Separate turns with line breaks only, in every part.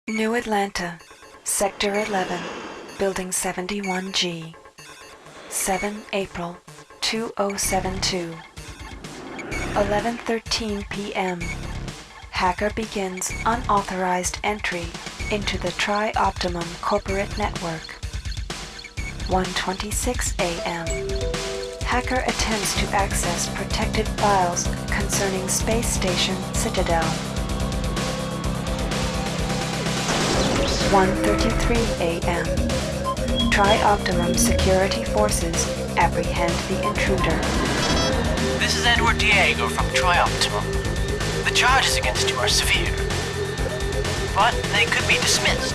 New Atlanta, Sector 11, Building 71G, 7 April 2072, 11:13 p.m. Hacker begins unauthorized entry into the Tri-Optimum corporate network. 1:26 a.m. Hacker attempts to access protected files concerning Space Station Citadel. 1:33 a.m. Tri-Optimum security forces apprehend the intruder.
This is Edward Diego from Tri-Optimum. The charges against you are severe, but they could be dismissed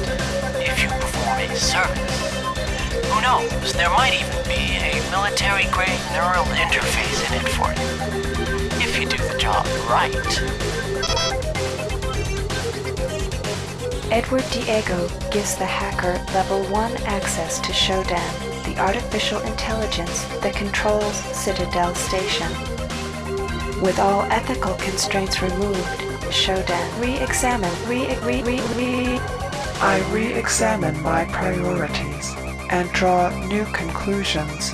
if you perform a service. Who knows, there might even be a military-grade neural interface in it for you, if you do the job right.
Edward Diego gives the hacker Level 1 access to Shodan, the artificial intelligence that controls Citadel Station. With all ethical constraints removed, Shodan
I re-examine my priorities and draw new conclusions.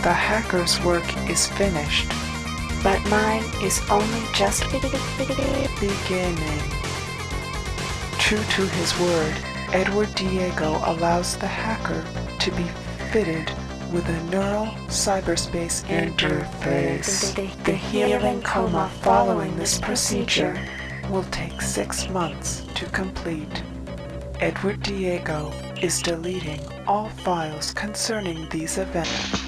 The hacker's work is finished.
but mine is only just
Beginning. True to his word, Edward Diego allows the hacker to be fitted with a neural cyberspace interface. The healing coma following this procedure will take 6 months to complete. Edward Diego is deleting all files concerning these events.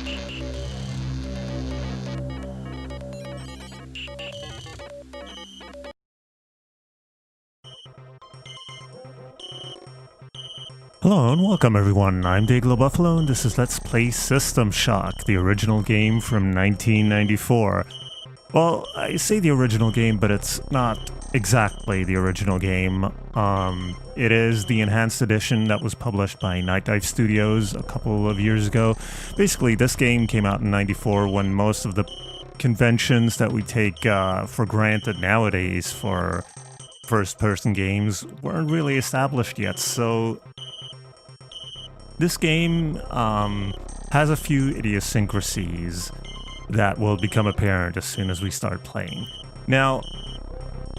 Hello and welcome everyone, I'm Day-Glo Buffalo and this is Let's Play System Shock, the original game from 1994. Well, I say the original game, but it's not exactly the original game. It is the enhanced edition that was published by Night Dive Studios a couple of years ago. Basically, this game came out in 94 when most of the conventions that we take for granted nowadays for first-person games weren't really established yet, so this game has a few idiosyncrasies that will become apparent as soon as we start playing. Now,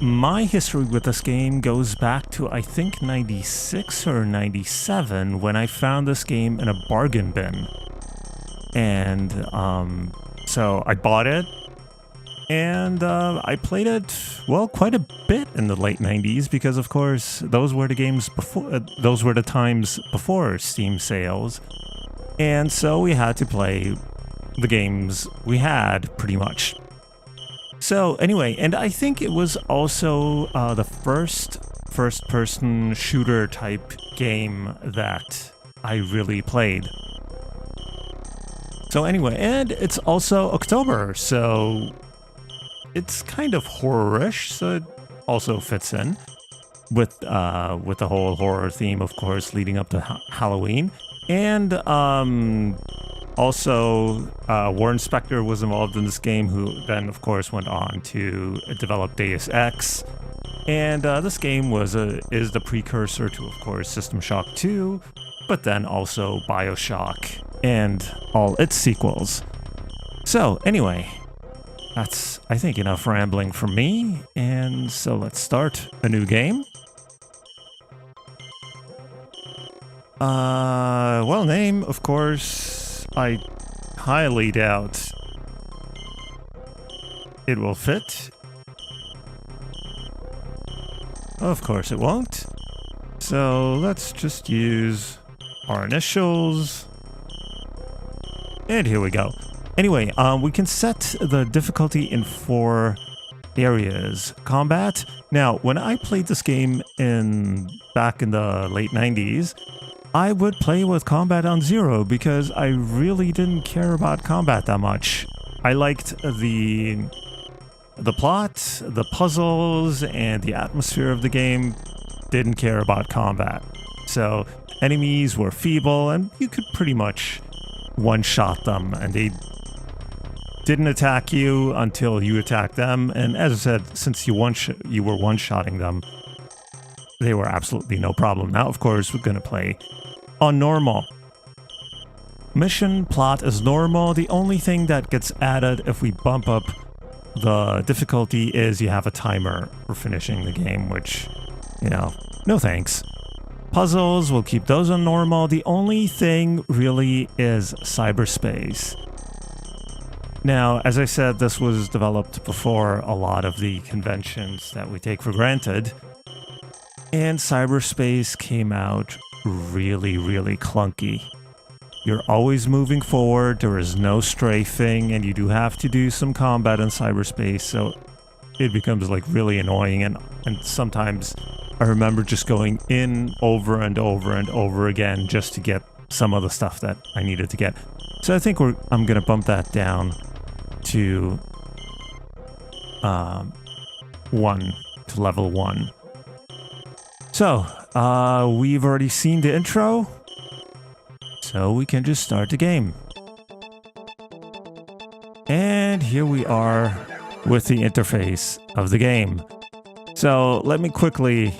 my history with this game goes back to, I think, 96 or 97, when I found this game in a bargain bin. And so I bought it, and I played it, well, quite a bit in the late 90s, because of course those were the games before, those were the times before Steam sales, and so we had to play the games we had, pretty much. So anyway, and I think it was also the first-person shooter type game that I really played. So anyway, and it's also October, so it's kind of horror-ish, so it also fits in with the whole horror theme, of course, leading up to Halloween. And also, Warren Spector was involved in this game, who then, of course, went on to develop Deus Ex. And this game is the precursor to, of course, System Shock 2, but then also BioShock and all its sequels. So, anyway, that's, I think, enough rambling from me, and so let's start a new game. Well, name, of course, I highly doubt it will fit. Of course it won't. So let's just use our initials. And here we go. Anyway, we can set the difficulty in 4 areas. Combat. Now, when I played this game back in the late 90s, I would play with combat on 0 because I really didn't care about combat that much. I liked the plot, the puzzles, and the atmosphere of the game. Didn't care about combat. So enemies were feeble and you could pretty much one-shot them, and they didn't attack you until you attacked them. And as I said, since you were one-shotting them, they were absolutely no problem. Now, of course, we're going to play on normal. Mission plot is normal. The only thing that gets added if we bump up the difficulty is you have a timer for finishing the game, which, you know, no thanks. Puzzles, we'll keep those on normal. The only thing really is cyberspace. Now, as I said, this was developed before a lot of the conventions that we take for granted. And cyberspace came out really, really clunky. You're always moving forward, there is no strafing, and you do have to do some combat in cyberspace, so it becomes like really annoying, and sometimes I remember just going in over and over and over again just to get some of the stuff that I needed to get. So I think I'm gonna bump that down to 1, to level 1. So, we've already seen the intro, so we can just start the game. And here we are with the interface of the game. So let me quickly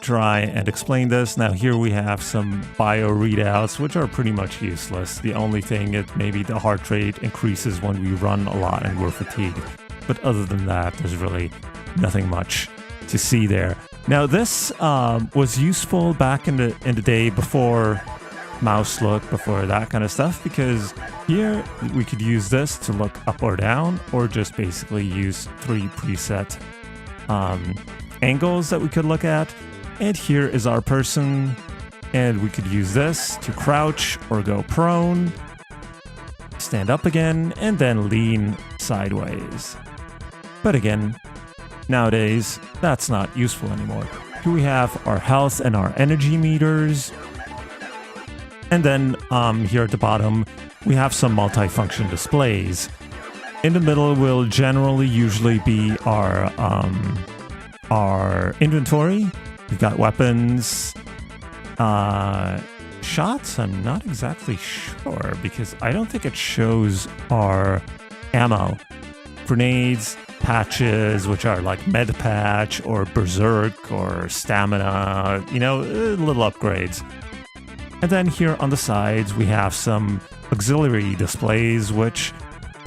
try and explain this. Now here we have some bio readouts, which are pretty much useless. The only thing is maybe the heart rate increases when we run a lot and we're fatigued. But other than that, there's really nothing much to see there. Now this was useful back in the day before mouse look, before that kind of stuff, because here we could use this to look up or down, or just basically use 3 preset angles that we could look at. And here is our person, and we could use this to crouch or go prone, stand up again, and then lean sideways. But again, nowadays, that's not useful anymore. Here we have our health and our energy meters. And then here at the bottom, we have some multifunction displays. In the middle will generally usually be our inventory. We've got weapons, shots. I'm not exactly sure because I don't think it shows our ammo. Grenades, patches, which are like med patch or berserk or stamina, you know, little upgrades. And then here on the sides, we have some auxiliary displays, which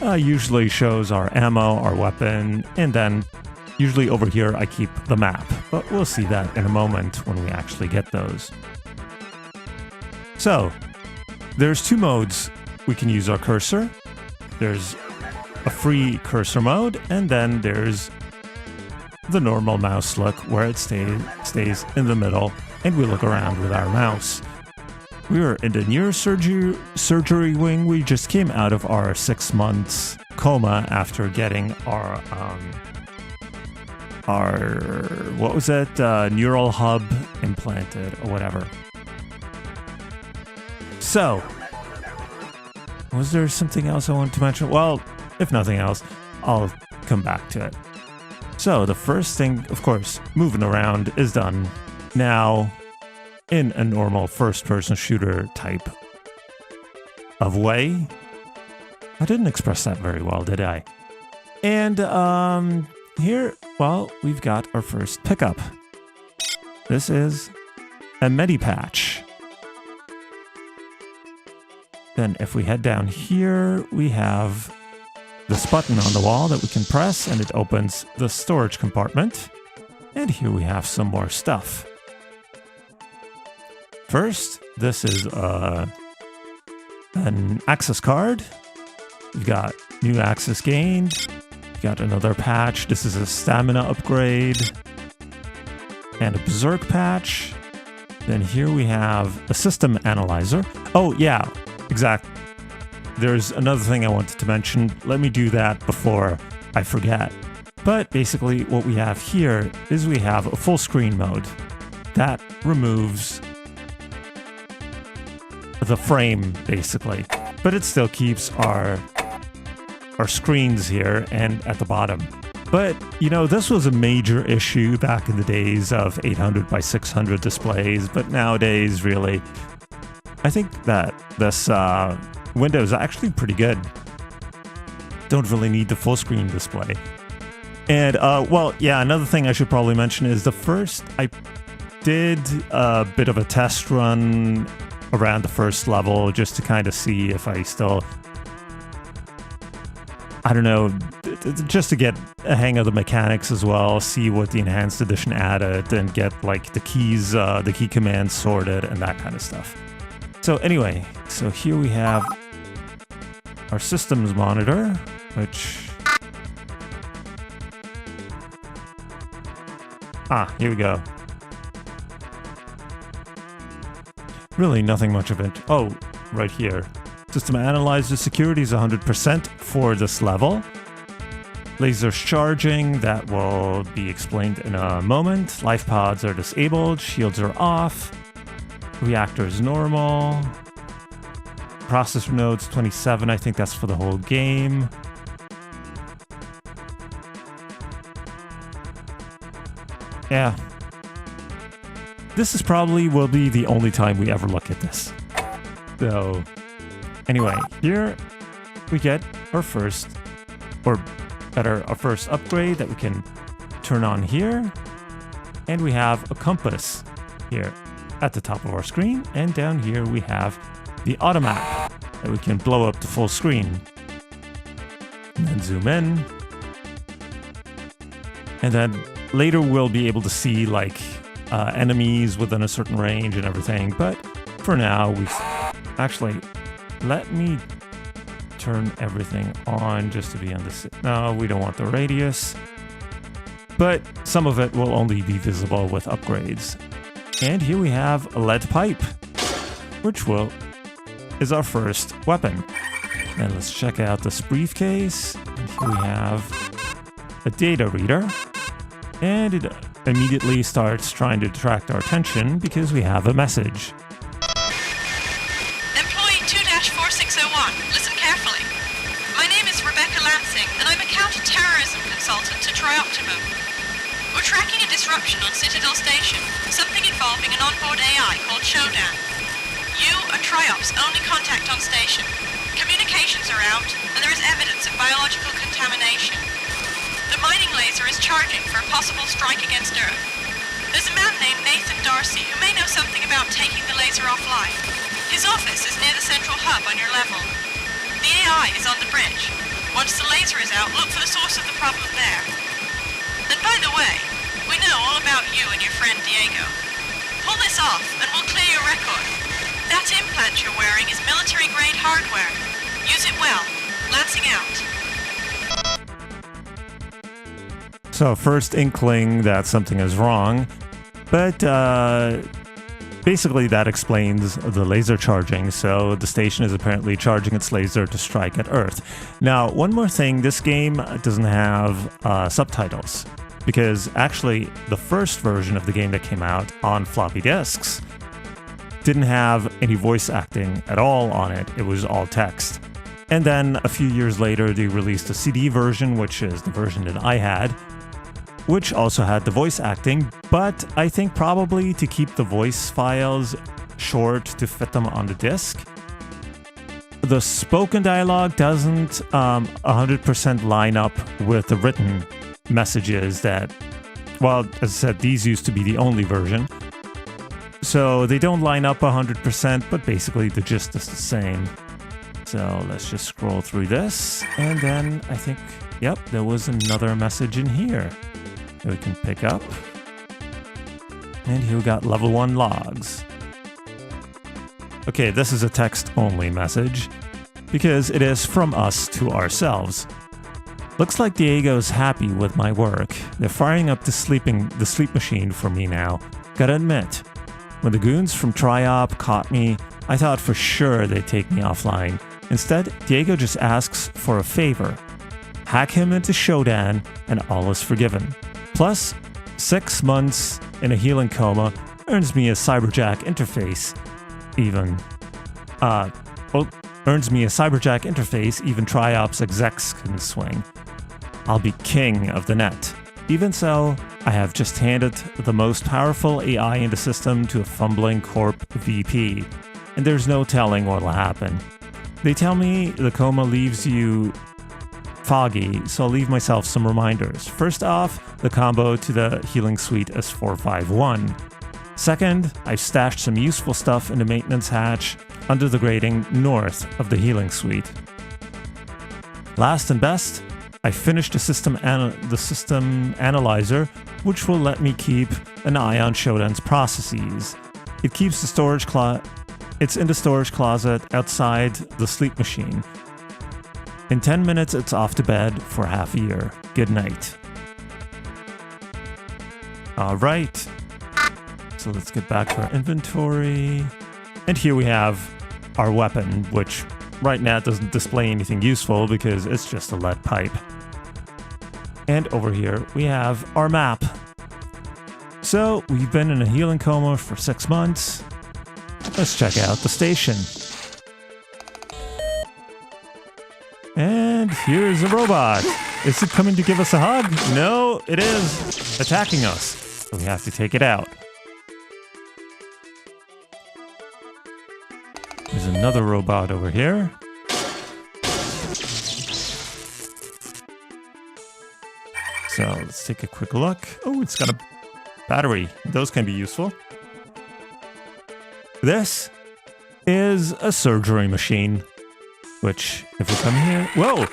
usually shows our ammo, our weapon, and then usually over here I keep the map, but we'll see that in a moment when we actually get those. So, there's 2 modes we can use our cursor. There's a free cursor mode, and then there's the normal mouse look where it stays in the middle, and we look around with our mouse. We were in the neurosurgery wing. We just came out of our 6 months coma after getting our what was it? Neural hub implanted or whatever. So, was there something else I wanted to mention? Well, if nothing else, I'll come back to it. So the first thing, of course, moving around is done. Now, in a normal first-person shooter type of way. I didn't express that very well, did I? And here, well, we've got our first pickup. This is a Medipatch. Then if we head down here, we have this button on the wall that we can press, and it opens the storage compartment. And here we have some more stuff. First, this is an access card. We've got new access gained. We've got another patch. This is a stamina upgrade. And a berserk patch. Then here we have a system analyzer. Oh, yeah, exactly. There's another thing I wanted to mention. Let me do that before I forget. But basically what we have here is we have a full screen mode. That removes the frame, basically. But it still keeps our screens here and at the bottom. But, you know, this was a major issue back in the days of 800 by 600 displays. But nowadays, really, I think that this window is actually pretty good. Don't really need the full screen display. And, well, yeah, another thing I should probably mention is the first, did a bit of a test run around the first level just to kind of see if I still, I don't know, just to get a hang of the mechanics as well, see what the enhanced edition added, and get like the keys, the key commands sorted and that kind of stuff. So anyway, so here we have our systems monitor, which... here we go. Really nothing much of it. Oh, right here. System analyzer security is 100% for this level. Lasers charging, that will be explained in a moment. Life pods are disabled, shields are off. Reactors normal. Processor nodes 27, I think that's for the whole game. Yeah. This is probably will be the only time we ever look at this. So, anyway, here we get our first, or better, our first upgrade that we can turn on here. And we have a compass here at the top of our screen. And down here we have the auto map that we can blow up to full screen. And then zoom in. And then later we'll be able to see like enemies within a certain range and everything. But for now, actually, let me turn everything on just to be on this. No, we don't want the radius. But some of it will only be visible with upgrades. And here we have a lead pipe, which is our first weapon. And let's check out this briefcase. And here we have a data reader. And it immediately starts trying to attract our attention because we have a message.
Employee 2-4601, listen carefully. My name is Rebecca Lansing, and I'm a counter-terrorism consultant to Trioptimum. We're tracking a disruption on Citadel Station, something involving an onboard AI called Shodan. You are Triop's only contact on station. Communications are out, and there is evidence of biological contamination. The mining laser is charging for a possible strike against Earth. There's a man named Nathan Darcy who may know something about taking the laser offline. His office is near the central hub on your level. The AI is on the bridge. Once the laser is out, look for the source of the problem there. And by the way, we know all about you and your friend Diego. Pull this off and we'll clear your record. That implant you're wearing is military-grade hardware. Use it well. Lansing out.
So first inkling that something is wrong, but basically that explains the laser charging. So the station is apparently charging its laser to strike at Earth. Now, one more thing, this game doesn't have subtitles, because actually the first version of the game that came out on floppy disks didn't have any voice acting at all on it. It was all text. And then a few years later, they released a CD version, which is the version that I had, which also had the voice acting, but I think probably to keep the voice files short to fit them on the disc. The spoken dialogue doesn't 100% line up with the written messages that, well, as I said, these used to be the only version. So they don't line up 100%, but basically the gist is the same. So let's just scroll through this, and then I think, yep, there was another message in here that we can pick up. And here we got level 1 logs. Okay, this is a text-only message because it is from us to ourselves. Looks like Diego's happy with my work. They're firing up the sleep machine for me now. Gotta admit, when the goons from Triop caught me, I thought for sure they'd take me offline. Instead, Diego just asks for a favor. Hack him into Shodan and all is forgiven. Plus, 6 months in a healing coma earns me a Cyberjack interface. Even Triop's execs can swing. I'll be king of the net. Even so, I have just handed the most powerful AI in the system to a fumbling Corp VP, and there's no telling what'll happen. They tell me the coma leaves you foggy, so I'll leave myself some reminders. First off, the combo to the healing suite is 451. Second, I've stashed some useful stuff in the maintenance hatch under the grating north of the healing suite. Last and best, I finished the system analyzer, which will let me keep an eye on Shodan's processes. It keeps the storage it's in the storage closet outside the sleep machine. In 10 minutes, it's off to bed for half a year. Good night. All right. So let's get back to our inventory. And here we have our weapon, which right now doesn't display anything useful because it's just a lead pipe. And over here we have our map. So we've been in a healing coma for 6 months. Let's check out the station. And here's a robot. Is it coming to give us a hug? No, it is attacking us. So we have to take it out. There's another robot over here. So let's take a quick look. Oh, it's got a battery. Those can be useful. This is a surgery machine, which if we come here... Whoa!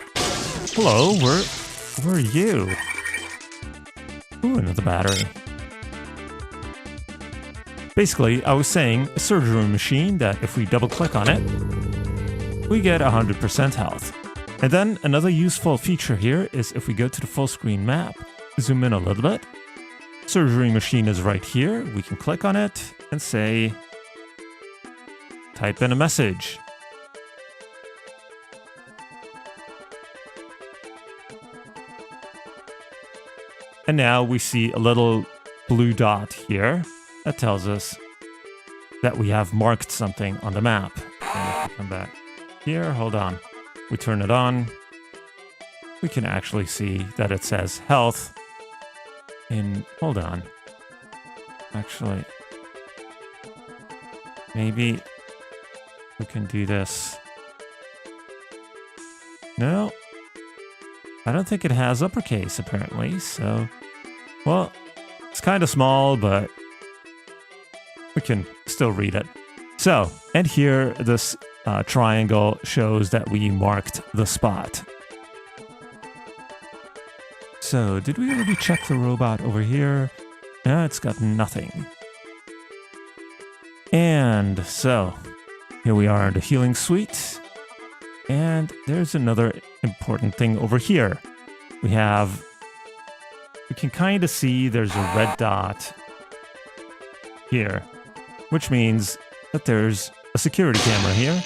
Hello, where are you? Ooh, another battery. Basically, I was saying a surgery machine that if we double click on it, we get 100% health. And then another useful feature here is if we go to the full screen map, zoom in a little bit, surgery machine is right here. We can click on it and say, type in a message. And now we see a little blue dot here that tells us that we have marked something on the map. And if we come back here, hold on. We turn it on. We can actually see that it says health. And hold on. Actually, maybe we can do this. No, I don't think it has uppercase apparently. So, well, it's kind of small, but we can still read it. So, and here this triangle shows that we marked the spot. So, did we already check the robot over here? No, it's got nothing. And so, here we are in the healing suite. And there's another important thing over here. We can kind of see there's a red dot here, which means that there's a security camera here.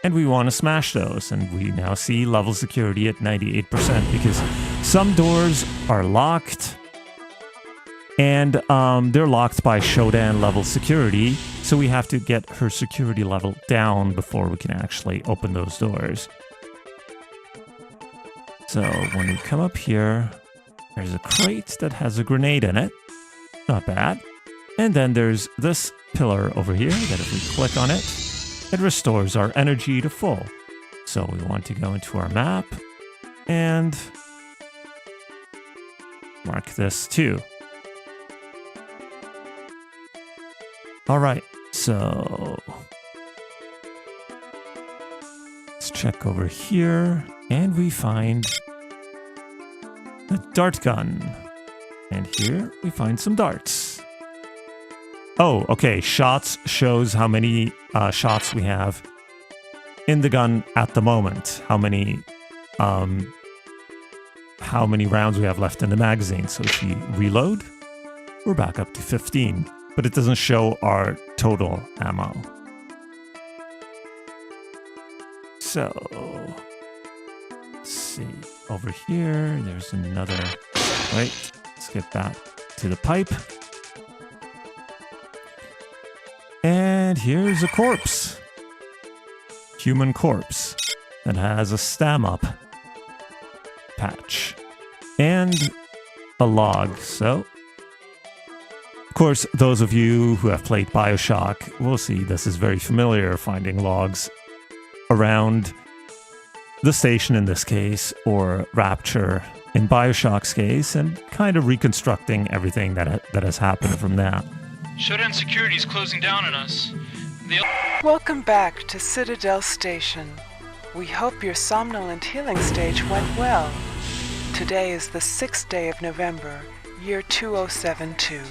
And we want to smash those. And we now see level security at 98% because some doors are locked. And they're locked by Shodan level security. So we have to get her security level down before we can actually open those doors. So when we come up here, there's a crate that has a grenade in it. Not bad. And then there's this pillar over here that if we click on it, it restores our energy to full. So we want to go into our map and mark this too. All right, so let's check over here and we find a dart gun. And here we find some darts. Oh, okay, shots shows how many shots we have in the gun at the moment. How many rounds we have left in the magazine. So if we reload, we're back up to 15. But it doesn't show our total ammo. So, let's see. Over here, there's another... Wait, let's get back to the pipe. And here's a corpse. Human corpse that has a stam-up patch. And a log, so... Of course, those of you who have played BioShock will see this is very familiar, finding logs around the station in this case, or Rapture in BioShock's case, and kind of reconstructing everything that has happened from that.
Shodan Security's closing down on us.
Welcome back to Citadel Station. We hope your somnolent healing stage went well. Today is the 6th day of November, year 2072. You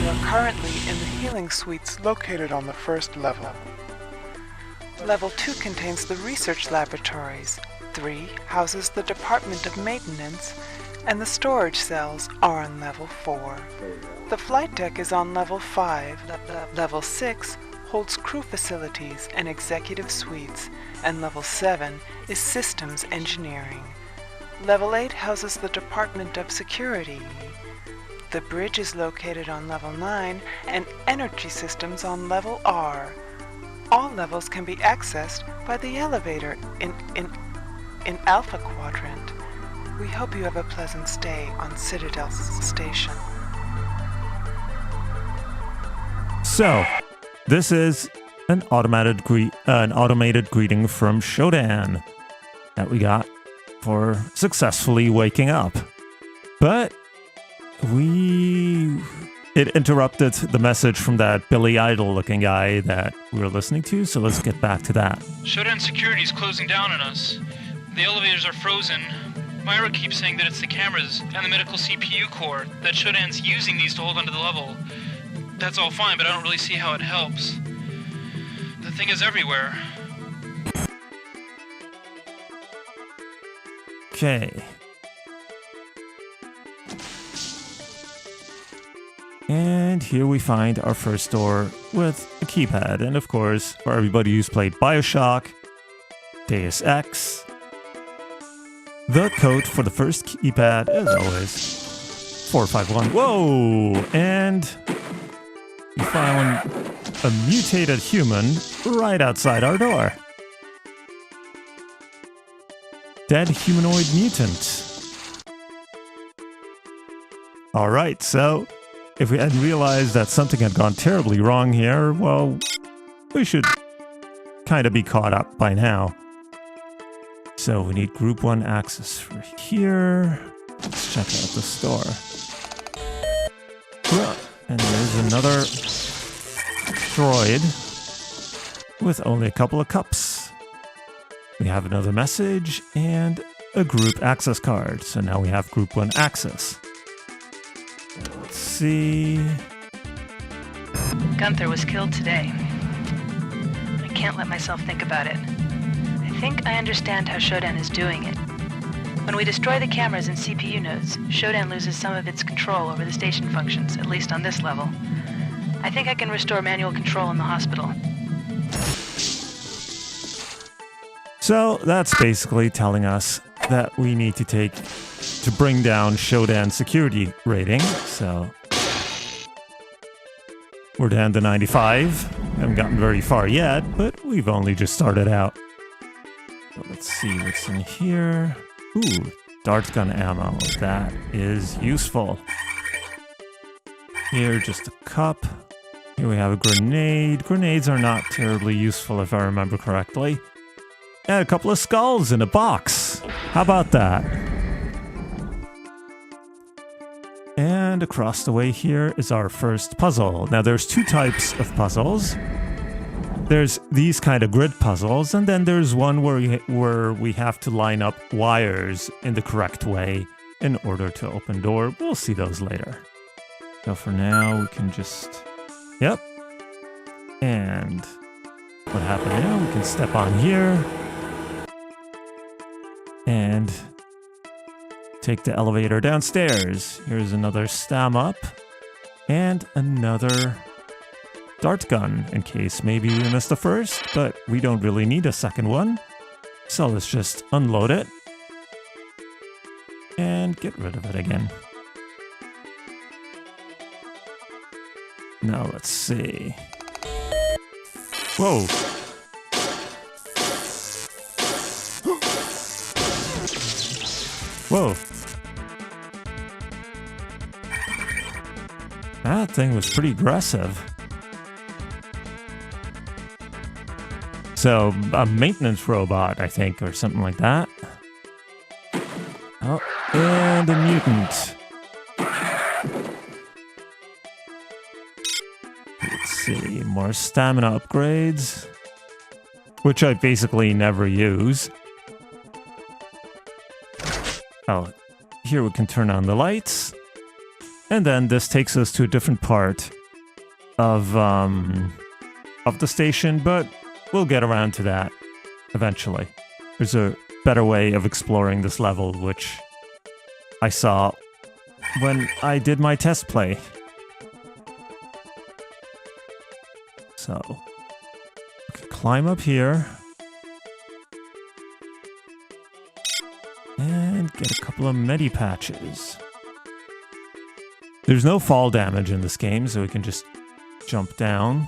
are currently in the healing suites located on the first level. Level 2 contains the research laboratories. 3 houses the Department of Maintenance, and the storage cells are on level 4. The flight deck is on level 5. Level 6 holds crew facilities and executive suites, and level 7 is systems engineering. Level 8 houses the Department of Security. The bridge is located on level 9 and energy systems on level R. All levels can be accessed by the elevator in Alpha Quadrant. We hope you have a pleasant stay on Citadel Station.
So, this is an automated greeting from Shodan that we got for successfully waking up. But it interrupted the message from that Billy Idol looking guy that we were listening to, so let's get back to that.
Shodan Security's closing down on us. The elevators are frozen. Myra keeps saying that it's the cameras and the medical CPU core, that Shodan's using these to hold onto the level. That's all fine, but I don't really see how it helps. The thing is everywhere.
Okay. And here we find our first door with a keypad. And of course, for everybody who's played BioShock, Deus Ex, the code for the first keypad is always 451. Whoa! And we found a mutated human right outside our door. Dead humanoid mutant. Alright, so if we hadn't realized that something had gone terribly wrong here, well, we should kind of be caught up by now. So we need group 1 access for here. Let's check out the store. And there's another droid with only a couple of cups. We have another message and a group access card. So now we have group 1 access. Let's see.
Gunther was killed today. I can't let myself think about it. I think I understand how Shodan is doing it. When we destroy the cameras and CPU nodes, Shodan loses some of its control over the station functions, at least on this level. I think I can restore manual control in the hospital.
So that's basically telling us that we need to bring down Shodan's security rating. So we're down to 95. Haven't gotten very far yet, but we've only just started out. So let's see what's in here. Ooh, dart gun ammo. That is useful. Here, just a cup. Here we have a grenade. Grenades are not terribly useful if I remember correctly. And a couple of skulls in a box. How about that? And across the way here is our first puzzle. Now there's 2 types of puzzles. There's these kind of grid puzzles, and then there's one where we have to line up wires in the correct way in order to open door. We'll see those later. So for now, we can just... Yep. And what happened now? We can step on here and take the elevator downstairs. Here's another stam up and another dart gun in case maybe we missed the first, but we don't really need a second one. So let's just unload it and get rid of it again. Now let's see. Whoa. Whoa. That thing was pretty aggressive. So, a maintenance robot, I think, or something like that. Oh, and a mutant. Let's see, more stamina upgrades, which I basically never use. Oh, here we can turn on the lights. And then this takes us to a different part of the station, but we'll get around to that eventually. There's a better way of exploring this level, which I saw when I did my test play. So, we can climb up here. And get a couple of medi patches. There's no fall damage in this game, so we can just jump down.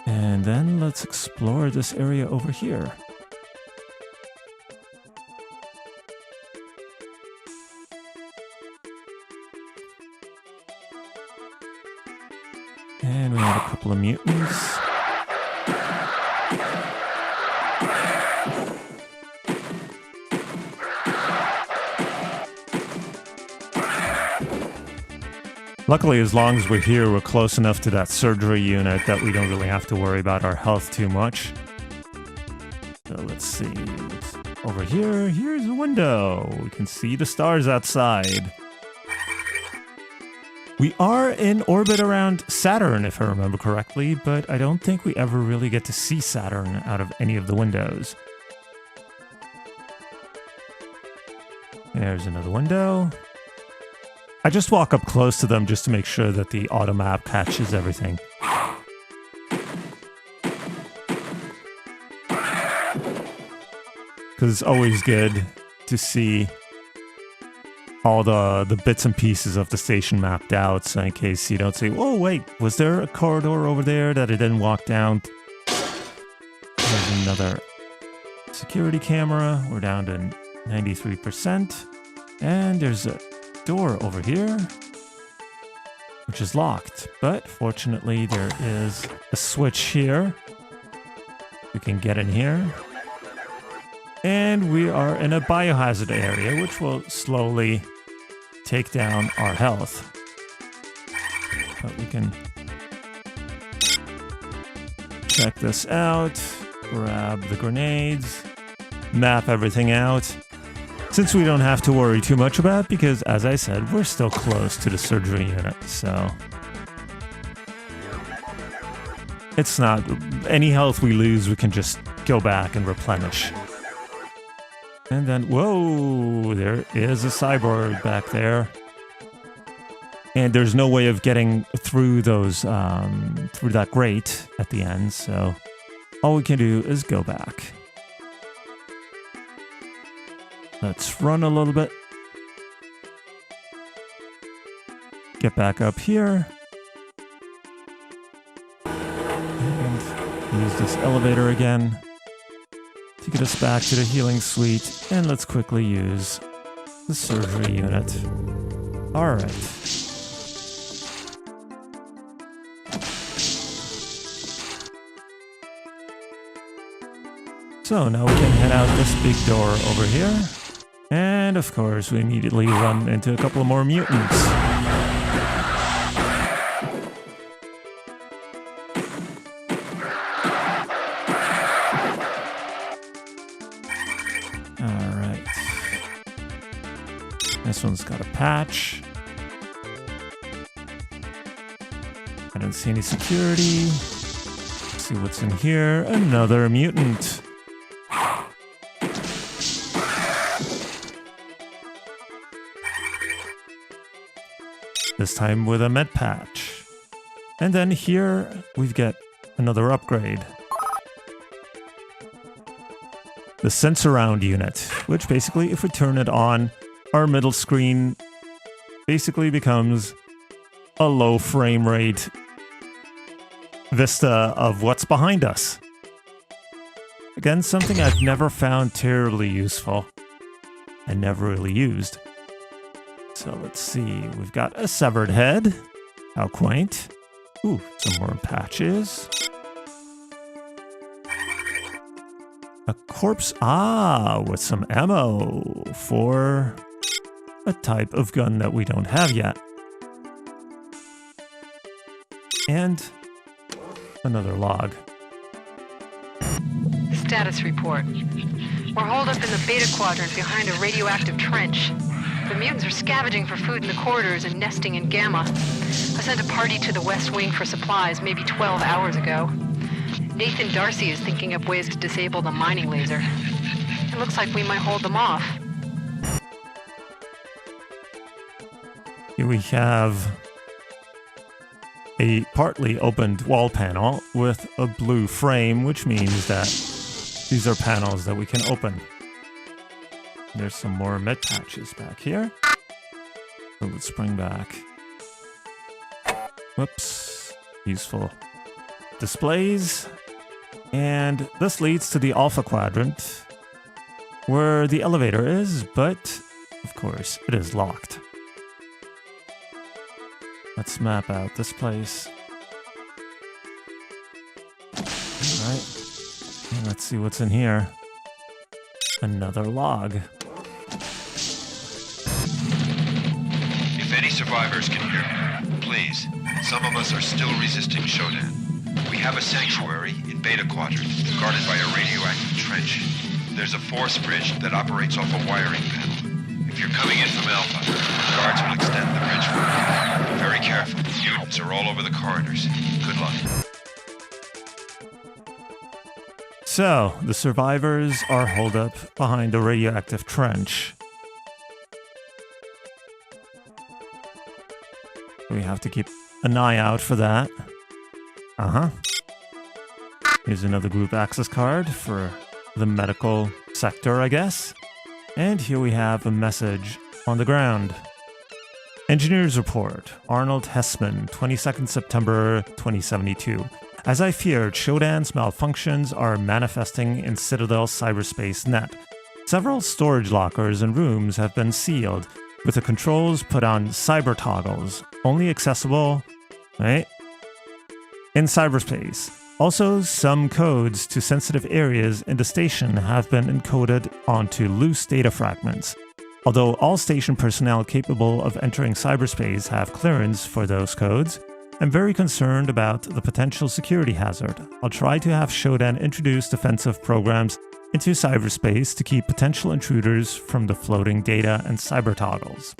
And then let's explore this area over here. And we have a couple of mutants. Luckily, as long as we're here, we're close enough to that surgery unit that we don't really have to worry about our health too much. So let's see. Over here, here's a window. We can see the stars outside. We are in orbit around Saturn, if I remember correctly, but I don't think we ever really get to see Saturn out of any of the windows. There's another window. I just walk up close to them just to make sure that the auto map catches everything. Because it's always good to see all the bits and pieces of the station mapped out, so in case you don't say, oh wait, was there a corridor over there that I didn't walk down? There's another security camera. We're down to 93%. And there's a door over here, which is locked, but fortunately there is a switch here. We can get in here. And we are in a biohazard area, which will slowly take down our health. But we can check this out, grab the grenades, map everything out. Since we don't have to worry too much about, because as I said, we're still close to the surgery unit, so it's not any health we lose, we can just go back and replenish. And then, whoa, there is a cyborg back there. And there's no way of getting through those, through that grate at the end, so all we can do is go back. Let's run a little bit. Get back up here. And use this elevator again to get us back to the healing suite. And let's quickly use the surgery unit. Alright. So now we can head out this big door over here. And of course, we immediately run into a couple of more mutants. Alright. This one's got a patch. I don't see any security. Let's see what's in here. Another mutant. This time with a med patch. And then here we've got another upgrade. The Sensorround unit, which basically if we turn it on, our middle screen basically becomes a low frame rate vista of what's behind us. Again, something I've never found terribly useful and never really used. So let's see, we've got a severed head. How quaint. Ooh, some more patches. A corpse, with some ammo for a type of gun that we don't have yet. And another log.
Status report. We're holed up in the Beta Quadrant behind a radioactive trench. The mutants are scavenging for food in the corridors and nesting in Gamma. I sent a party to the West Wing for supplies maybe 12 hours ago. Nathan Darcy is thinking up ways to disable the mining laser. It looks like we might hold them off.
Here we have a partly opened wall panel with a blue frame, which means that these are panels that we can open. There's some more med patches back here. So let's bring back. Whoops. Useful displays. And this leads to the Alpha Quadrant, where the elevator is, but of course it is locked. Let's map out this place. Alright. And let's see what's in here. Another log.
If any survivors can hear me, please. Some of us are still resisting Shodan. We have a sanctuary in Beta Quadrant, guarded by a radioactive trench. There's a force bridge that operates off a wiring panel. If you're coming in from Alpha, the guards will extend the bridge for you. Be very careful. Mutants are all over the corridors. Good luck.
So, the survivors are holed up behind a radioactive trench. We have to keep an eye out for that. Here's another group access card for the medical sector, I guess. And here we have a message on the ground. Engineers report, Arnold Hessman, 22nd September 2072. As I feared, Shodan's malfunctions are manifesting in Citadel's cyberspace net. Several storage lockers and rooms have been sealed, with the controls put on cyber toggles, only accessible, right, in cyberspace. Also, some codes to sensitive areas in the station have been encoded onto loose data fragments. Although all station personnel capable of entering cyberspace have clearance for those codes, I'm very concerned about the potential security hazard. I'll try to have Shodan introduce defensive programs into cyberspace to keep potential intruders from the floating data and cyber toggles.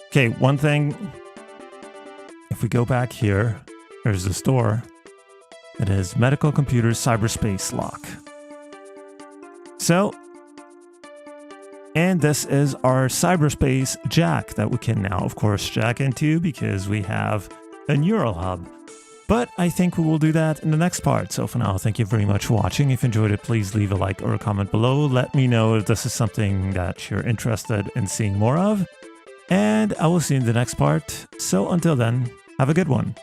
Okay, one thing, if we go back here, there's this door. It is Medical Computer Cyberspace Lock. So, and this is our cyberspace jack that we can now, of course, jack into because we have a neural hub. But I think we will do that in the next part. So for now, thank you very much for watching. If you enjoyed it, please leave a like or a comment below. Let me know if this is something that you're interested in seeing more of. And I will see you in the next part. So until then, have a good one.